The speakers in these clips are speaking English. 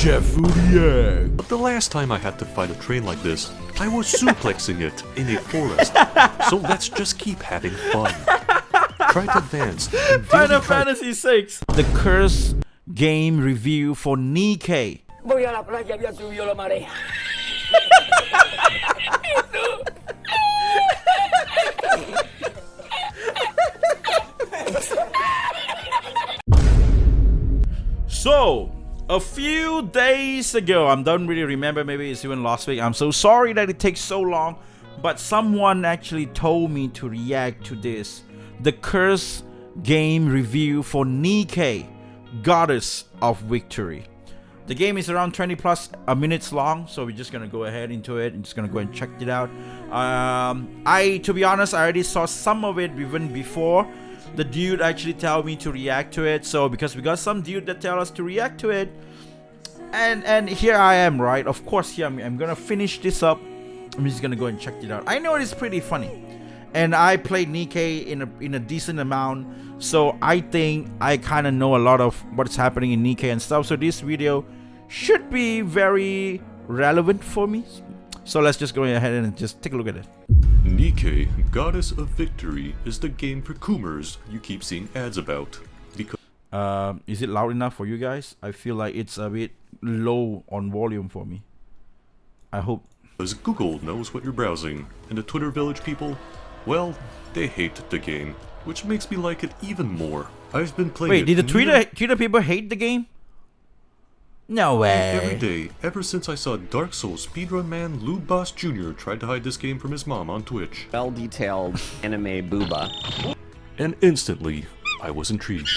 Jeffu react. But the last time I had to fight a train like this, I was suplexing it in a forest. So let's just keep having fun. Try to advance. Final Fantasy VI. The Curse game review for Nikke. Voy a la playa, había subido la marea. So, a few days ago, I don't really remember, maybe it's even last week. I'm so sorry that it takes so long, but someone actually told me to react to this. The Curse game review for Nikke Goddess of Victory. The game is around 20 plus minutes long, so we're just gonna go ahead into it and just gonna go and check it out. To be honest, I already saw some of it even before the dude actually tell me to react to it. So because we got some dude that tell us to react to it, and here I am, right? Of course, here I'm gonna finish this up. I'm just gonna go and check it out. I know it's pretty funny, and I played Nikke in a decent amount, so I think I kind of know a lot of what's happening in Nikke and stuff. So this video should be very relevant for me. So let's just go ahead and just take a look at it. Nikke Goddess of Victory is the game for Coomers you keep seeing ads about. Because is it loud enough for you guys? I feel like it's a bit low on volume for me. I hope. Because Google knows what you're browsing, and the Twitter Village people, well, they hate the game, which makes me like it even more. I've been playing Wait, did the Twitter people hate the game? No way. Every day, ever since I saw Dark Souls speedrun man Lube Boss Jr. tried to hide this game from his mom on Twitch. Well-detailed anime booba. And instantly, I was intrigued.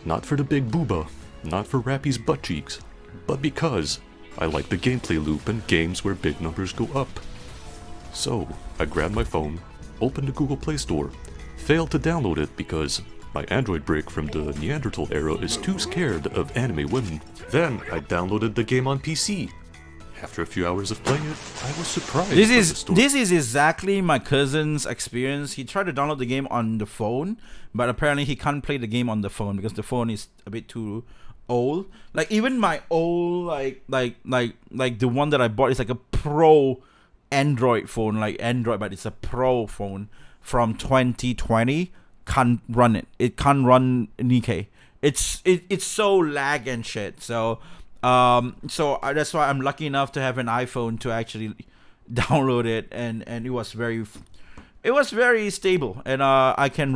Not for the big booba, not for Rappy's butt cheeks, but because I like the gameplay loop and games where big numbers go up. So, I grabbed my phone, opened the Google Play Store, failed to download it because my Android brick from the Neanderthal era is too scared of anime women. Then I downloaded the game on PC. After a few hours of playing it, I was surprised. This is exactly my cousin's experience. He tried to download the game on the phone, but apparently he can't play the game on the phone because the phone is a bit too old. Like even my old like the one that I bought is like a pro Android phone, like Android, but it's a pro phone from 2020. Can't run it. It can't run Nikke. It's so lag and shit. So that's why I'm lucky enough to have an iPhone to actually download it, and it was very stable, and I can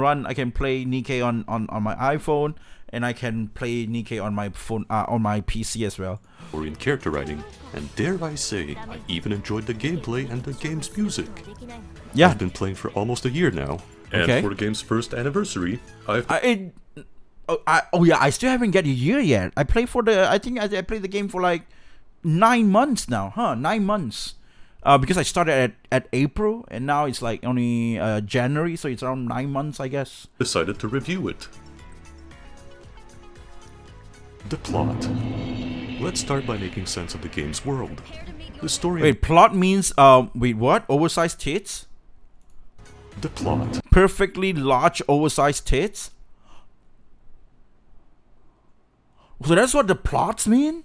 play Nikke on my iPhone, and I can play Nikke on my phone on my PC as well. Or in character writing, and dare I say, I even enjoyed the gameplay and the game's music. Yeah, I've been playing for almost a year now. And for the game's first anniversary, I still haven't got a year yet. I played the game for like 9 months now, 9 months. Because I started at April, and now it's like only January, so it's around 9 months, I guess. Decided to review it. The plot. Let's start by making sense of the game's world. The story. Wait, plot means wait, what? Oversized tits? The plot. Perfectly large, oversized tits? So that's what the plots mean?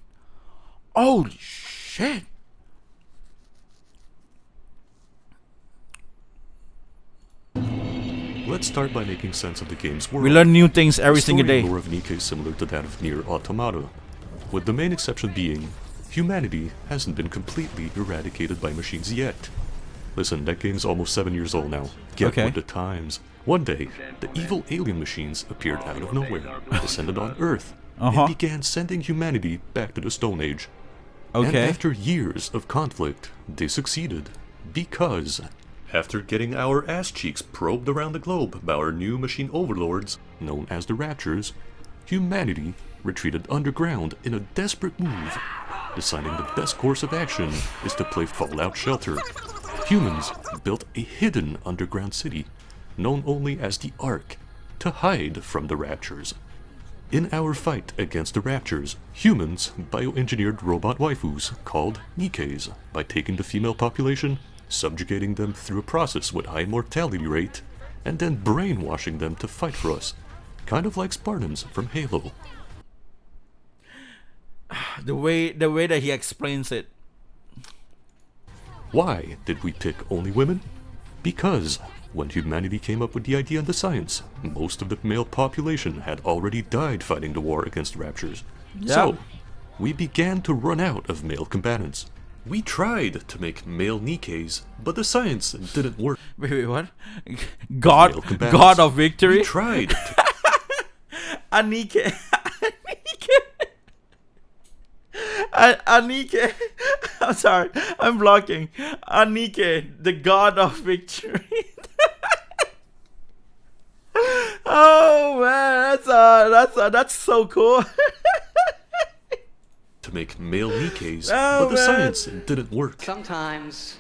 Holy shit. Let's start by making sense of the game's world. We learn new things every single day. The story lore of Nikke is similar to that of Nier Automata, with the main exception being humanity hasn't been completely eradicated by machines yet. Listen, that game's almost 7 years old now. Get with the times. One day, the evil alien machines appeared out of nowhere, descended on Earth, and began sending humanity back to the Stone Age. And after years of conflict, they succeeded. Because after getting our ass cheeks probed around the globe by our new machine overlords, known as the Raptures, humanity retreated underground in a desperate move, deciding the best course of action is to play Fallout Shelter. Humans built a hidden underground city, known only as the Ark, to hide from the Raptures. In our fight against the Raptures, humans bioengineered robot waifus called Nikkes by taking the female population, subjugating them through a process with high mortality rate, and then brainwashing them to fight for us, kind of like Spartans from Halo. The way that he explains it. Why did we pick only women? Because when humanity came up with the idea and the science, most of the male population had already died fighting the war against raptures. Yeah. So, we began to run out of male combatants. We tried to make male Nikkes, but the science didn't work. Wait, what? God of Victory? We tried to A Nikke. A Nikke. I'm sorry, I'm blocking. A Nikke, the God of Victory. Oh man, that's so cool. to make male Nikkes, but the science didn't work. Sometimes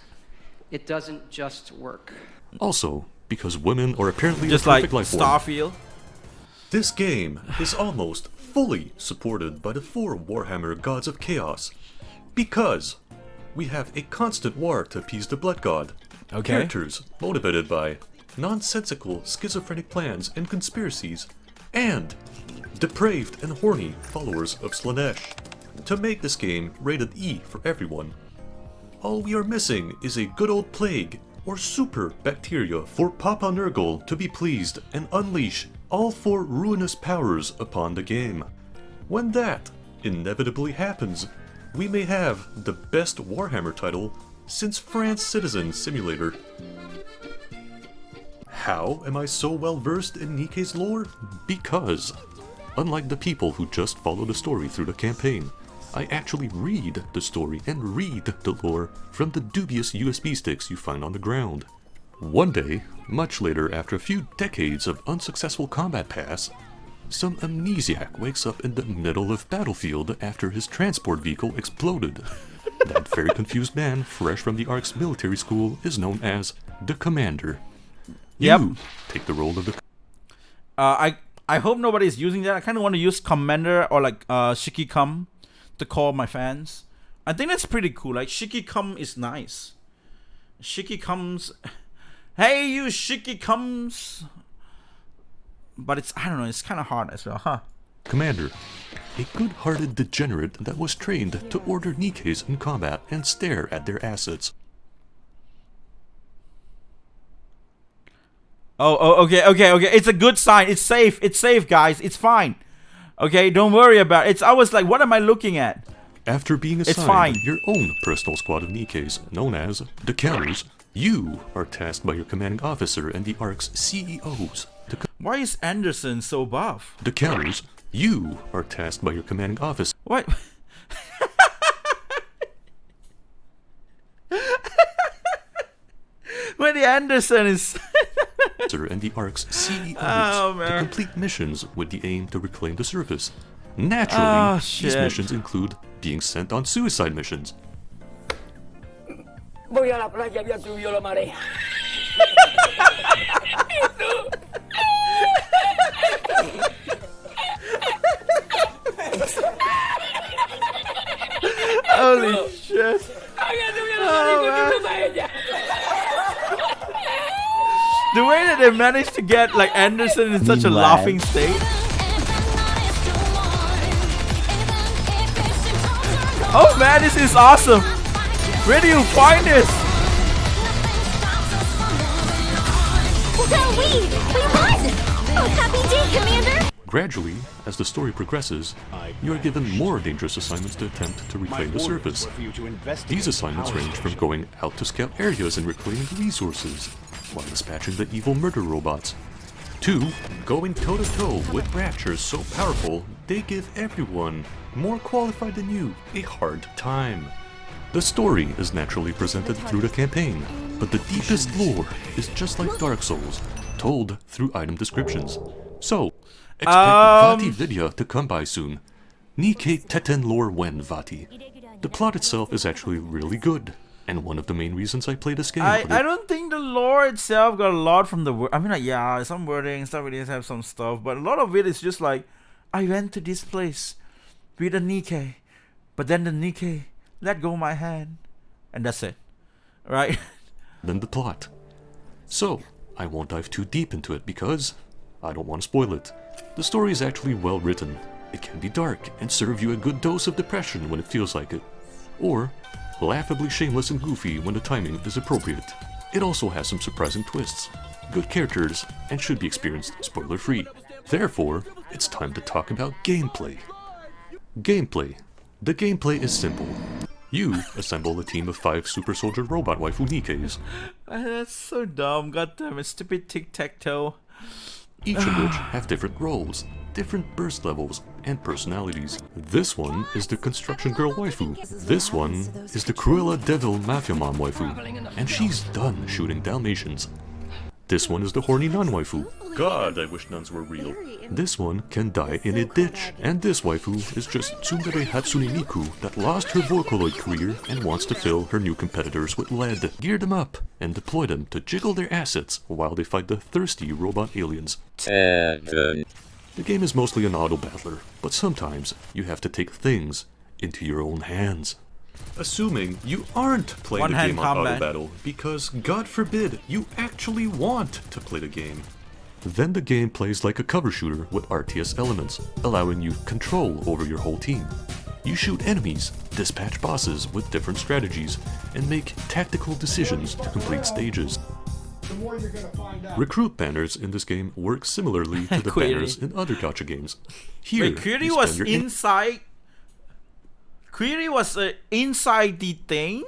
it doesn't just work. Also, because women are apparently Just a perfect like life form. Starfield. This game is almost fully supported by the 4 Warhammer Gods of Chaos, because we have a constant war to appease the Blood God. Okay. Characters motivated by nonsensical schizophrenic plans and conspiracies, and depraved and horny followers of Slanesh, to make this game rated E for everyone. All we are missing is a good old plague or super bacteria for Papa Nurgle to be pleased and unleash all 4 ruinous powers upon the game. When that inevitably happens, we may have the best Warhammer title since France Citizen Simulator. How am I so well versed in Nikke's lore? Because, unlike the people who just follow the story through the campaign, I actually read the story and read the lore from the dubious USB sticks you find on the ground. One day, much later after a few decades of unsuccessful combat pass, some amnesiac wakes up in the middle of battlefield after his transport vehicle exploded. That very confused man, fresh from the Ark's military school, is known as the Commander. Yep. You take the role of the... I hope nobody's using that. I kind of want to use Commander or like Shiki-Cum to call my fans. I think that's pretty cool. Like Shiki-Cum is nice. Shiki-Cums. Hey, you Shiki-Cums. But it's, I don't know, it's kind of hard as well, huh? Commander, a good-hearted degenerate that was trained to order Nikkes in combat and stare at their assets. Oh, okay. It's a good sign. It's safe, guys. It's fine. Okay, don't worry about it. I was like, what am I looking at? After being assigned your own personal squad of Nikkes, known as the Counters, you are tasked by your commanding officer and the Ark's CEOs to... Why is Anderson so buff? The Counters, you are tasked by your commanding officer... What? When the Anderson is... and the Ark's CEOs to complete missions with the aim to reclaim the surface. Naturally, these missions include being sent on suicide missions. Voy a la playa, ya subió la marea. Holy shit. The way that they managed to get like Anderson in such a laughing state. Oh man, this is awesome. Where do you find this? We won! Oh, happy day, Commander! Gradually, as the story progresses, you are given more dangerous assignments to attempt to reclaim the surface. These assignments range from going out to scout areas and reclaiming resources, while dispatching the evil murder robots, to going toe-to-toe with raptures so powerful they give everyone more qualified than you a hard time. The story is naturally presented through the campaign, but the deepest lore is just like Dark Souls, told through item descriptions. So, expect Vati video to come by soon. Nikke Teten lore when Vati. The plot itself is actually really good, and one of the main reasons I play this game. I don't think the lore itself got a lot from the word. I mean, like, yeah, some wording, some videos have some stuff, but a lot of it is just like, I went to this place with a Nikke, but then the Nikke let go my hand, and that's it, right? Then the plot. So, I won't dive too deep into it because I don't want to spoil it. The story is actually well written, It can be dark and serve you a good dose of depression when it feels like it, or laughably shameless and goofy when the timing is appropriate. It also has some surprising twists, good characters, and should be experienced spoiler-free. Therefore, it's time to talk about gameplay. Gameplay. The gameplay is simple. You assemble a team of 5 super soldier robot waifu Nikkes. That's so dumb. Goddamn it, stupid tic-tac-toe. Each of which have different roles, different burst levels, and personalities. This one is the construction girl waifu. This one is the Cruella devil mafia mom waifu, and she's done shooting Dalmatians. This one is the horny nun waifu. God, I wish nuns were real. This one can die in a ditch. And this waifu is just Tsundere Hatsune Miku that lost her Vocaloid career and wants to fill her new competitors with lead. Gear them up and deploy them to jiggle their assets while they fight the thirsty robot aliens. The game is mostly an auto-battler, but sometimes you have to take things into your own hands. Assuming you aren't playing the game on auto-battle, because God forbid you actually want to play the game. Then the game plays like a cover shooter with RTS elements, allowing you control over your whole team. You shoot enemies, dispatch bosses with different strategies, and make tactical decisions to complete stages. Recruit banners in this game work similarly to the banners in other gacha games. Here, wait, Query was inside... Query was inside the thing?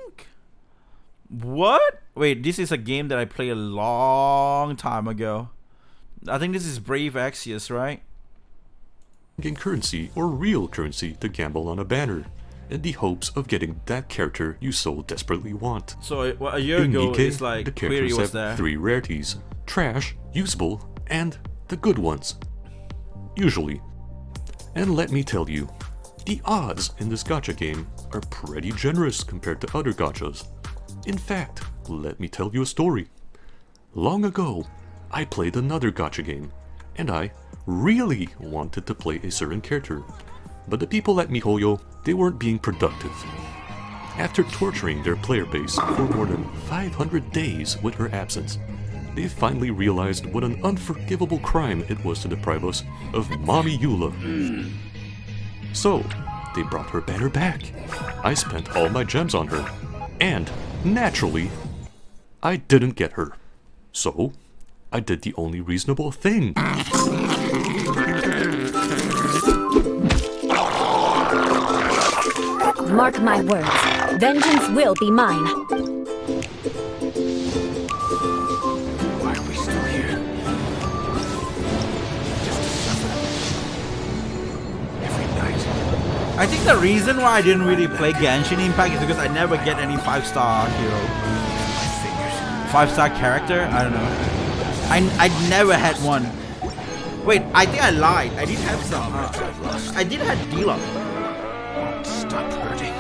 What? Wait, this is a game that I played a long time ago. I think this is Brave Exvius, right? Gain currency or real currency to gamble on a banner, in the hopes of getting that character you so desperately want. So a year ago, Nikke, it's like the Query characters was have there. 3 rarities: trash, usable, and the good ones. Usually. And let me tell you, the odds in this gacha game are pretty generous compared to other gachas. In fact, let me tell you a story. Long ago, I played another gacha game, and I really wanted to play a certain character. But the people at MiHoYo, they weren't being productive. After torturing their player base for more than 500 days with her absence, they finally realized what an unforgivable crime it was to deprive us of Mommy Eula. So, they brought her banner back. I spent all my gems on her. And, naturally, I didn't get her. So, I did the only reasonable thing. Mark my words. Vengeance will be mine. Why are we still here? Just to suffer. Every night. I think the reason why I didn't really play Genshin Impact is because I never get any 5-star hero. 5-star character? I don't know. I never had one. Wait, I think I lied. I did have some. I did have D-Lock. Stop hurting.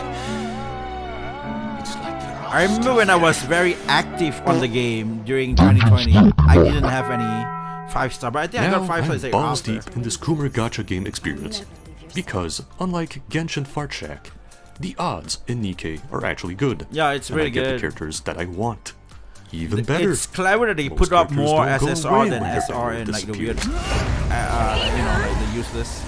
It's like you're all I remember when I was very active on the game during 2020. I didn't have any 5-star, but I think Now I got 5-star. I'm like balls after. deep in this Coomer gacha game experience. Because, unlike Genshin Fart Shack, the odds in Nikke are actually good. Yeah, it's and really I get good. the characters that I want. Even better. It's clever that they Most put up characters more don't go SSR away than when your SR banner and like the weird, disappears. like the useless.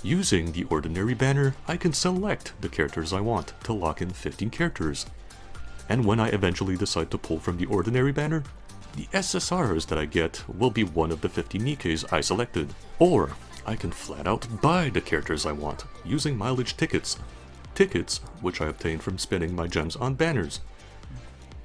Using the ordinary banner, I can select the characters I want to lock in 15 characters. And when I eventually decide to pull from the ordinary banner, the SSRs that I get will be one of the 50 Nikkes I selected. Or I can flat out buy the characters I want using mileage tickets. Tickets which I obtain from spending my gems on banners.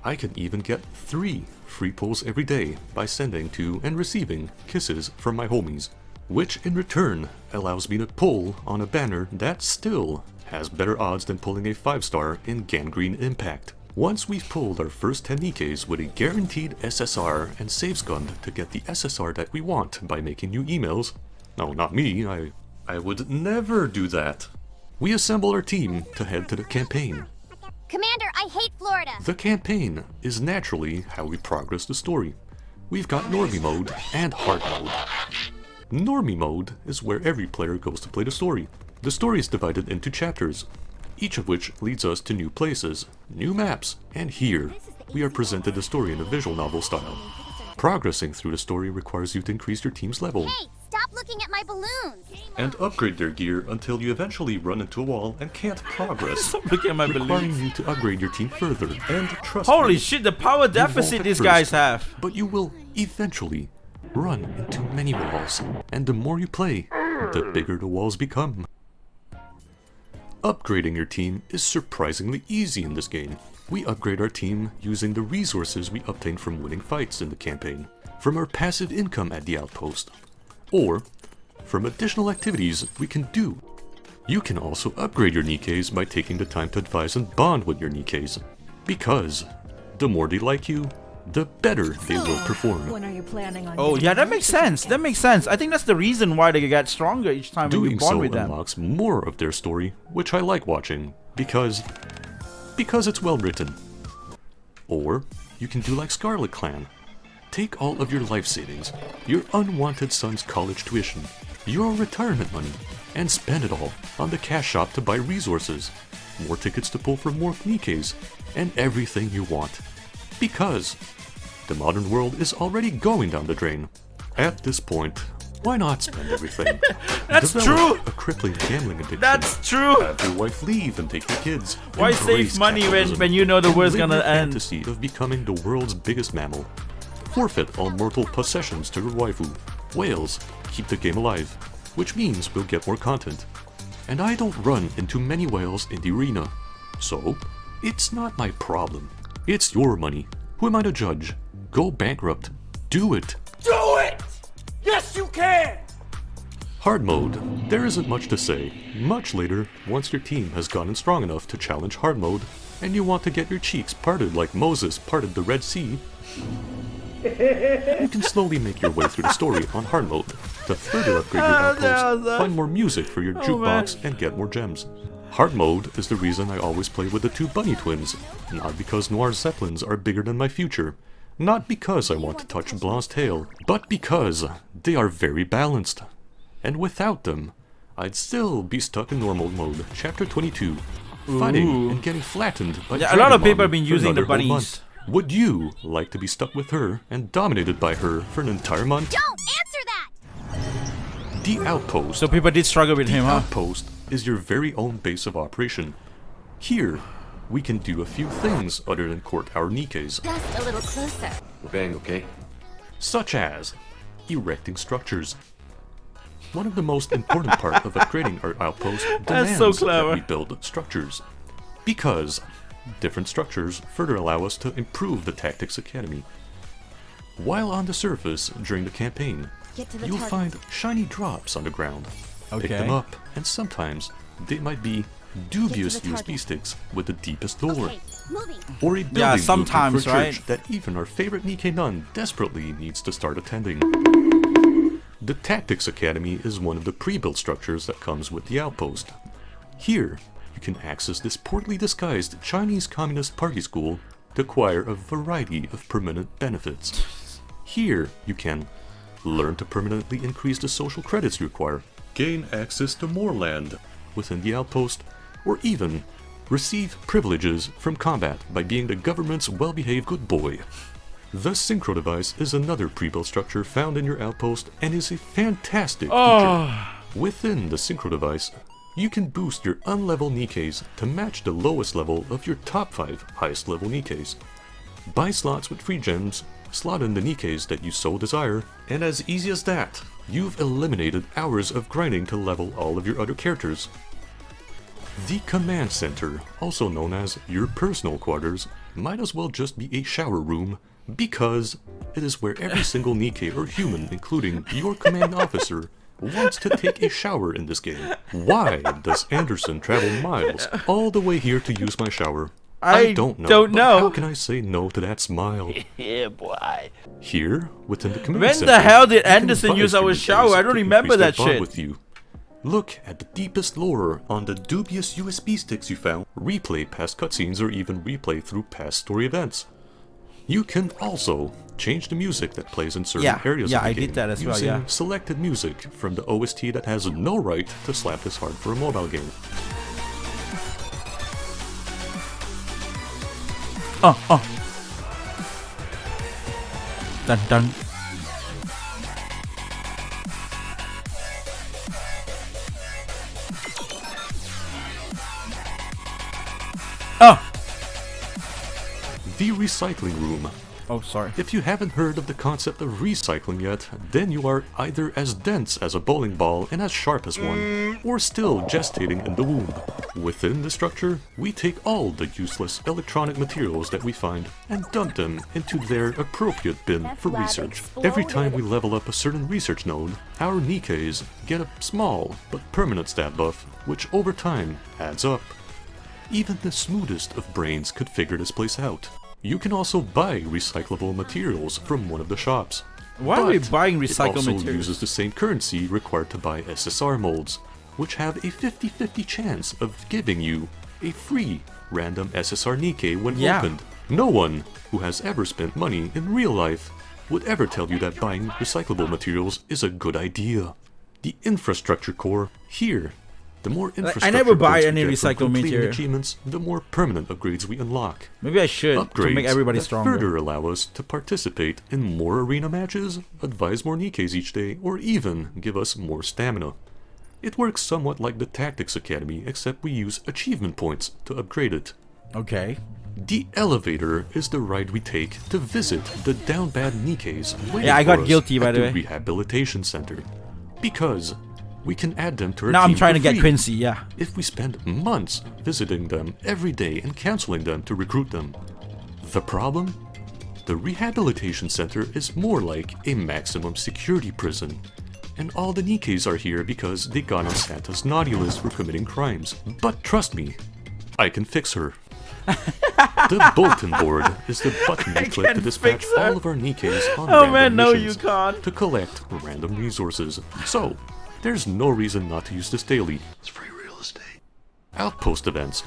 I can even get 3 free pulls every day by sending to and receiving kisses from my homies, which in return allows me to pull on a banner that still has better odds than pulling a 5-star in Gangrene Impact. Once we've pulled our first 10 Nikkes with a guaranteed SSR and saves gunned to get the SSR that we want by making new emails. No, not me, I would never do that. We assemble our team to head to the campaign. Commander, I hate Florida. The campaign is naturally how we progress the story. We've got Normie mode and Hard mode. Normie mode is where every player goes to play the story. The story is divided into chapters, each of which leads us to new places, new maps, and here, we are presented the story in a visual novel style. Progressing through the story requires you to increase your team's level. Hey, stop Stop looking at my balloons. and upgrade their gear until you eventually run into a wall and can't progress, Stop looking at my requiring balloons. you to upgrade your team further. And trust Holy me, shit, the power you deficit won't at these first, guys have. but you will eventually run into many walls, and the more you play, the bigger the walls become. Upgrading your team is surprisingly easy in this game. We upgrade our team using the resources we obtain from winning fights in the campaign, from our passive income at the outpost, or from additional activities we can do. You can also upgrade your Nikkes by taking the time to advise and bond with your Nikkes, because the more they like you, the better they will perform. When are you planning on Oh yeah, that makes sense. That makes sense. I think that's the reason why they get stronger each time when you Doing bond so with them. unlocks more of their story, which I like watching, because it's well written. Or you can do like Scarlet Clan. Take all of your life savings, your unwanted son's college tuition, your retirement money, and spend it all on the cash shop to buy resources, more tickets to pull from more Nikkes, and everything you want. Because the modern world is already going down the drain. At this point, why not spend everything? That's Develop true. a crippling gambling addiction. That's true. Have your wife leave and take your kids. Why Embrace save money capitalism, when you know the and world's live gonna your end? fantasy of becoming the world's biggest mammal. Forfeit all mortal possessions to your waifu. Whales keep the game alive, which means we'll get more content. And I don't run into many whales in the arena, so it's not my problem. It's your money. Who am I to judge? Go bankrupt. Do it. Do it! Yes, you can! Hard mode. There isn't much to say. Much later, once your team has gotten strong enough to challenge hard mode, and you want to get your cheeks parted like Moses parted the Red Sea, you can slowly make your way through the story on hard mode to further upgrade your outpost, find more music for your jukebox, and get more gems. Hard mode is the reason I always play with the two bunny twins, not because Noir Zeppelins are bigger than my future, not because I want to touch Blanc's tail, but because they are very balanced. And without them, I'd still be stuck in normal mode, chapter 22, fighting and getting flattened by Yeah, a lot of Dragon people have Mommy been for using the another whole bunnies. month. Would you like to be stuck with her and dominated by her for an entire month? Don't answer that! The Outpost. So people did struggle with him, huh? Outpost is your very own base of operation. Here, we can do a few things other than court our Nikkes, Just a little closer. Bang, okay? such as erecting structures. One of the most important part of upgrading our outpost That's demands so that clever. we build structures, because different structures further allow us to improve the Tactics Academy. While on the surface during the campaign, Get to the you'll target. find shiny drops on the ground. Pick Okay. them up, and sometimes they might be dubious the USB target. sticks with the deepest lore. Okay, moving. Or a building sometimes, blueprint for a right? church that even our favorite Nikke nun desperately needs to start attending. The Tactics Academy is one of the pre-built structures that comes with the outpost. Here, you can access this poorly disguised Chinese Communist Party school to acquire a variety of permanent benefits. Here, you can learn to permanently increase the social credits you acquire, gain access to more land within the outpost, or even receive privileges from combat by being the government's well-behaved good boy. The Synchro device is another pre-built structure found in your outpost and is a fantastic feature. Within the Synchro device, you can boost your unlevel Nikkes to match the lowest level of your top 5 highest level Nikkes. Buy slots with free gems, slot in the Nikkes that you so desire, and as easy as that, you've eliminated hours of grinding to level all of your other characters. The Command Center, also known as your personal quarters, might as well just be a shower room, because it is where every single Nikke or human, including your command officer, wants to take a shower in this game. Why does Anderson travel miles all the way here to use my shower? I don't know. don't but know. How can I say no to that smile? Yeah, boy. Here, within the command When center, the hell did you can Anderson buy use our human shower? days I don't to remember increase their that bond shit. with you. Look at the deepest lore on the dubious USB sticks you found. Replay past cutscenes or even replay through past story events. You can also change the music that plays in certain areas of the I game did that as well, using yeah. selected music from the OST that has no right to slap this hard for a mobile game. Dun dun. Oh! The recycling room. Oh, sorry. If you haven't heard of the concept of recycling yet, then you are either as dense as a bowling ball and as sharp as one, or still gestating in the womb. Within the structure, we take all the useless electronic materials that we find and dump them into their appropriate bin for research. Every time we level up a certain research node, our Nikkes get a small but permanent stat buff, which over time adds up. Even the smoothest of brains could figure this place out. You can also buy recyclable materials from one of the shops. Why are we But buying it recycled also materials? uses the same currency required to buy SSR molds, which have a 50-50 chance of giving you a free random SSR Nikke when opened. No one who has ever spent money in real life would ever tell you that buying recyclable materials is a good idea. The infrastructure core here. The more infrastructure I never buy points we any get from recycled completing material. achievements, the more permanent upgrades we unlock. Maybe I should to make Upgrades everybody that stronger. further allow us to participate in more arena matches, advise more Nikkes each day, or even give us more stamina. It works somewhat like the Tactics Academy, except we use achievement points to upgrade it. Okay. The elevator is the ride we take to visit the down bad Nikkes waiting Yeah, I got for us guilty, by at the way. rehabilitation center. Because we can add them to our Now I'm team trying to for get free Quincy, yeah. if we spend months visiting them every day and counseling them to recruit them. The problem? The rehabilitation center is more like a maximum security prison. And all the Nikkes are here because they got on Santa's naughty list for committing crimes. But trust me, I can fix her. The bulletin board is the button we click to can dispatch fix her. all of our Nikkes on Oh random man, no you missions can't. to collect random resources. So, there's no reason not to use this daily. It's free real estate. Outpost events.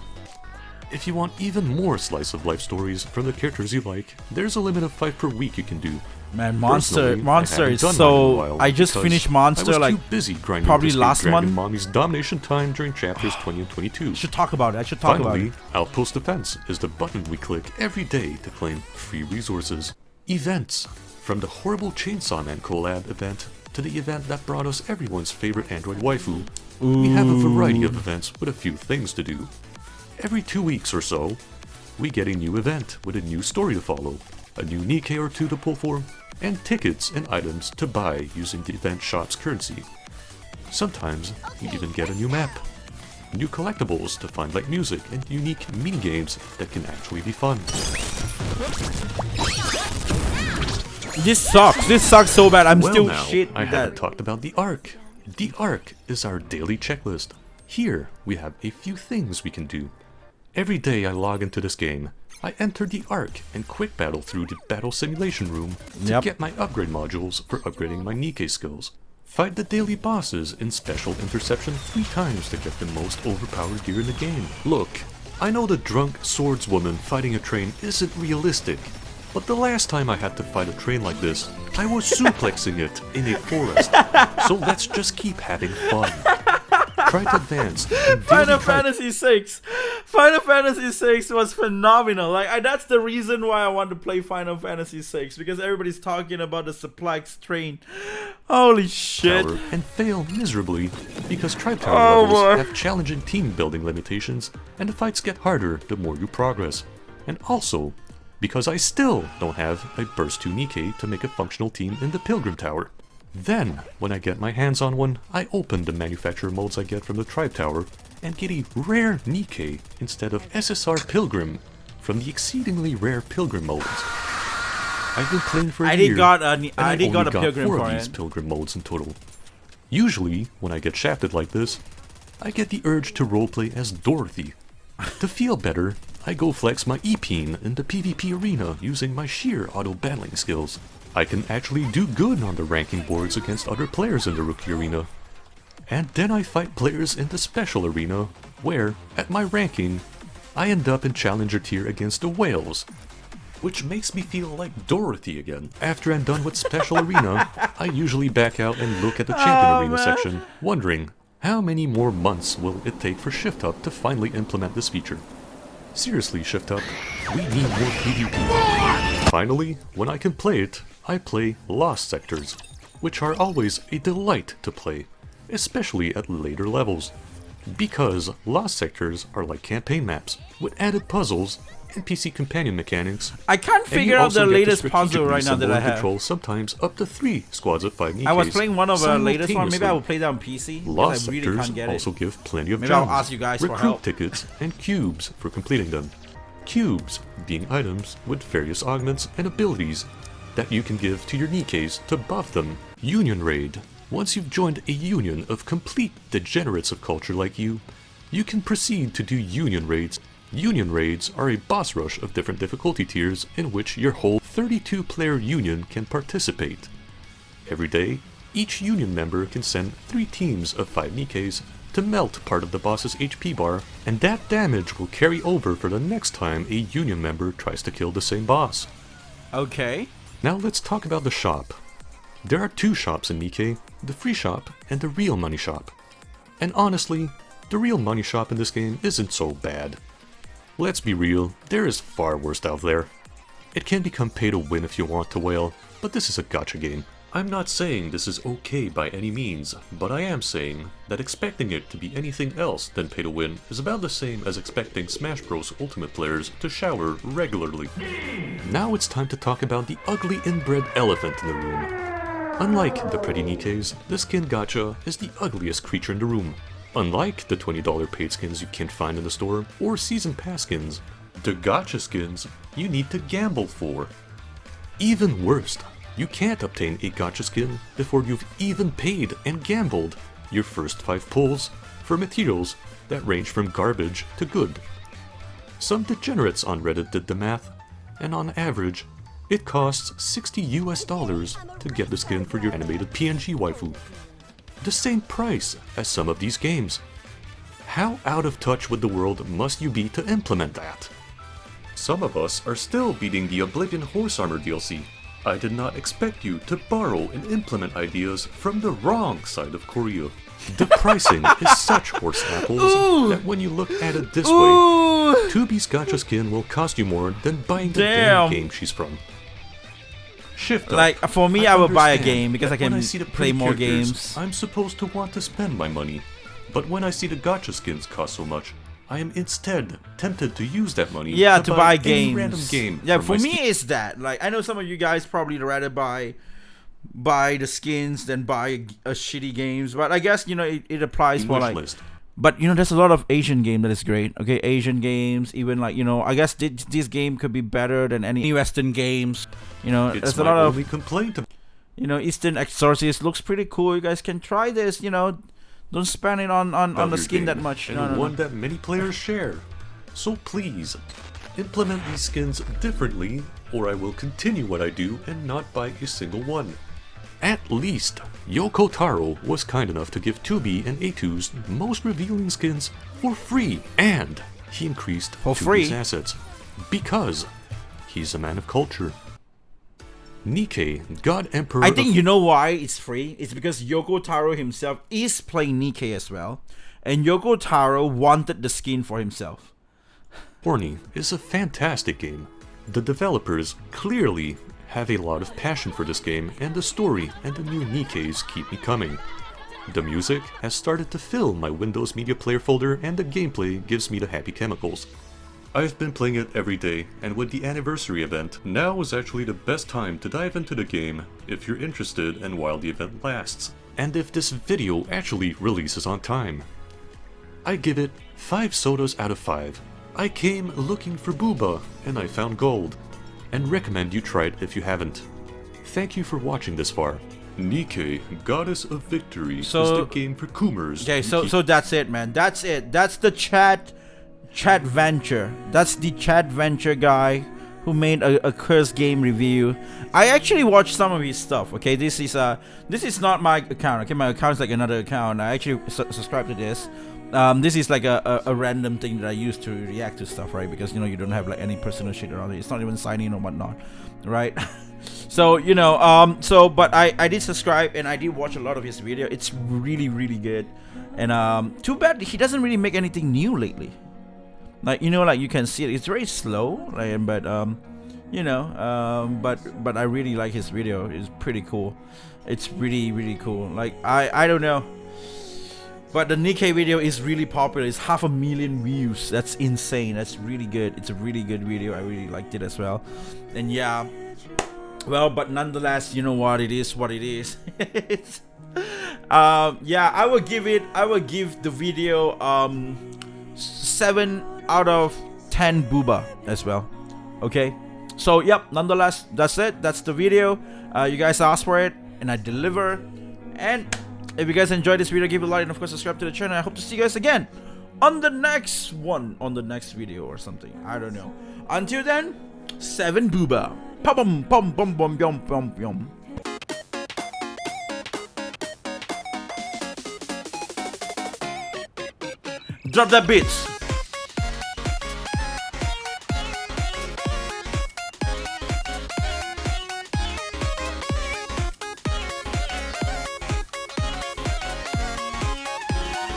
If you want even more slice of life stories from the characters you like, there's a limit of 5 per week you can do. Man, Personally, Monster I is haven't done mine in a so... while I just because finished I Monster was like... too busy grinding probably to escape last Dragon month. Mommy's domination time during chapters 20 and 22. I should talk about it. I should talk about Finally, it. Outpost Defense is the button we click every day to claim free resources. Events. From the horrible Chainsaw Man collab event to the event that brought us everyone's favorite android waifu, we have a variety of events with a few things to do. Every 2 weeks or so, we get a new event with a new story to follow, a new Nikke or 2 to pull for, and tickets and items to buy using the event shop's currency. Sometimes we even get a new map, new collectibles to find like music, and unique minigames that can actually be fun. This sucks. This sucks so bad. I'm Well still now, shit I with haven't that. talked about the Arc. The Arc is our daily checklist. Here, we have a few things we can do. Every day I log into this game, I enter the Arc and quick battle through the battle simulation room to Yep. get my upgrade modules for upgrading my Nikke skills. Fight the daily bosses in special interception 3 times to get the most overpowered gear in the game. Look, I know the drunk swordswoman fighting a train isn't realistic, but the last time I had to fight a train like this, I was suplexing it in a forest. So let's just keep having fun. Try to advance. and Final daily try- Fantasy VI. Final Fantasy VI was phenomenal. That's the reason why I want to play Final Fantasy VI, because everybody's talking about the Suplex train. Holy shit. Tower and fail miserably because Tribe Tower Oh, levels boy. have challenging team building limitations and the fights get harder the more you progress. And also, because I still don't have a Burst 2 Nikke to make a functional team in the Pilgrim Tower. Then, when I get my hands on one, I open the manufacturer molds I get from the Tribe Tower and get a rare Nikke instead of SSR Pilgrim from the exceedingly rare Pilgrim molds. I've been playing for a I year, did got and a I only got Pilgrim 4 for of these it. Pilgrim modes in total. Usually, when I get shafted like this, I get the urge to roleplay as Dorothy. To feel better, I go flex my E-Peen in the PvP arena using my sheer auto-battling skills. I can actually do good on the ranking boards against other players in the Rookie Arena. And then I fight players in the Special Arena, where, at my ranking, I end up in Challenger tier against the Whales, which makes me feel like Dorothy again. After I'm done with Special Arena, I usually back out and look at the Champion Arena section, wondering, how many more months will it take for Shift Up to finally implement this feature? Seriously, Shift Up, we need more PvP. Finally, when I can play it, I play Lost Sectors, which are always a delight to play, especially at later levels. Because lost sectors are like campaign maps with added puzzles and PC companion mechanics. I can't figure out the latest puzzle right now that I have. Control sometimes up to 3 squads of 5 Nikes. I was playing one of the latest one. Maybe I will play that on PC. Lost I really sectors can't get it. also give plenty of Maybe gems, I'll ask you guys for recruit help. tickets, and cubes for completing them. Cubes being items with various augments and abilities that you can give to your Nikkes to buff them. Union Raid. Once you've joined a union of complete degenerates of culture like you can proceed to do Union Raids. Union Raids are a boss rush of different difficulty tiers in which your whole 32-player union can participate. Every day, each union member can send 3 teams of 5 Nikkes to melt part of the boss's HP bar, and that damage will carry over for the next time a union member tries to kill the same boss. Okay. Now let's talk about the shop. There are 2 shops in Nikke, the free shop and the real money shop. And honestly, the real money shop in this game isn't so bad. Let's be real, there is far worse out there. It can become pay to win if you want to whale, but this is a gacha game. I'm not saying this is okay by any means, but I am saying that expecting it to be anything else than pay to win is about the same as expecting Smash Bros. Ultimate players to shower regularly. Now it's time to talk about the ugly inbred elephant in the room. Unlike the pretty Nikkes, the skin gacha is the ugliest creature in the room. Unlike the $20 paid skins you can't find in the store, or season pass skins, the gacha skins you need to gamble for. Even worse, you can't obtain a gacha skin before you've even paid and gambled your first 5 pulls for materials that range from garbage to good. Some degenerates on Reddit did the math, and on average, it costs $60 to get the skin for your animated PNG waifu. The same price as some of these games. How out of touch with the world must you be to implement that? Some of us are still beating the Oblivion Horse Armor DLC. I did not expect you to borrow and implement ideas from the wrong side of Korea. The pricing is such horse apples that when you look at it this way, 2B's gacha skin will cost you more than buying the damn game she's from. Shift up. Like, for me, I will buy a game because I can when I see the play pretty more characters, games. I'm supposed to want to spend my money. But when I see the gacha skins cost so much, I am instead tempted to use that money To buy any games. random game. Yeah, for me it's that. Like, I know some of you guys probably rather buy the skins than buy a shitty games, but I guess, you know, it applies for like list. But you know, there's a lot of Asian game that is great. Okay, Asian games, even like, you know, I guess this game could be better than any Western games. You know, It's there's a my lot of, only complaint. you know, Eastern Exorcist looks pretty cool. You guys can try this. You know, don't spend it on the skin that much. And one that many players share. So please, implement these skins differently, or I will continue what I do and not buy a single one. At least, Yoko Taro was kind enough to give 2B and A2's most revealing skins for free, and he increased For 2B's free? assets because he's a man of culture. Nikke, God Emperor I think of you know why it's free. It's because Yoko Taro himself is playing Nikke as well, and Yoko Taro wanted the skin for himself. Horny is a fantastic game. The developers clearly have a lot of passion for this game, and the story and the new Nikkes keep me coming. The music has started to fill my Windows Media Player folder, and the gameplay gives me the happy chemicals. I've been playing it every day, and with the anniversary event, now is actually the best time to dive into the game if you're interested and while the event lasts, and if this video actually releases on time. I give it 5 sodas out of 5. I came looking for booba, and I found gold, and recommend you try it if you haven't. Thank you for watching this far. Nikke, Goddess of Victory, is the game for Coomers. Okay, so that's it, man. That's it. That's the chat venture. That's the chat venture guy who made a cursed game review. I actually watched some of his stuff. Okay, this is not my account. Okay, my account is like another account. I actually subscribe to this. This is like a random thing that I use to react to stuff, right? Because, you know, you don't have like any personal shit around it. It's not even sign in or whatnot, right? So, you know, but I did subscribe and I did watch a lot of his video. It's really, really good. And too bad he doesn't really make anything new lately. Like, you know, like you can see it. It's very slow, like, but you know, but I really like his video. It's pretty cool. It's really, really cool. Like, I don't know. But the Nikke video is really popular. It's 500,000 views. That's insane. That's really good. It's a really good video. I really liked it as well. And yeah, well, but nonetheless, you know what? It is what it is. Yeah, I will give the video 7 out of 10 booba as well. Okay, so yep, nonetheless, that's it. That's the video. You guys asked for it and I deliver. And if you guys enjoyed this video, give it a like and of course subscribe to the channel. I hope to see you guys again on the next one, on the next video or something. I don't know. Until then, 7 booba. Pum pum pum pum pum pum pum. Drop that beats.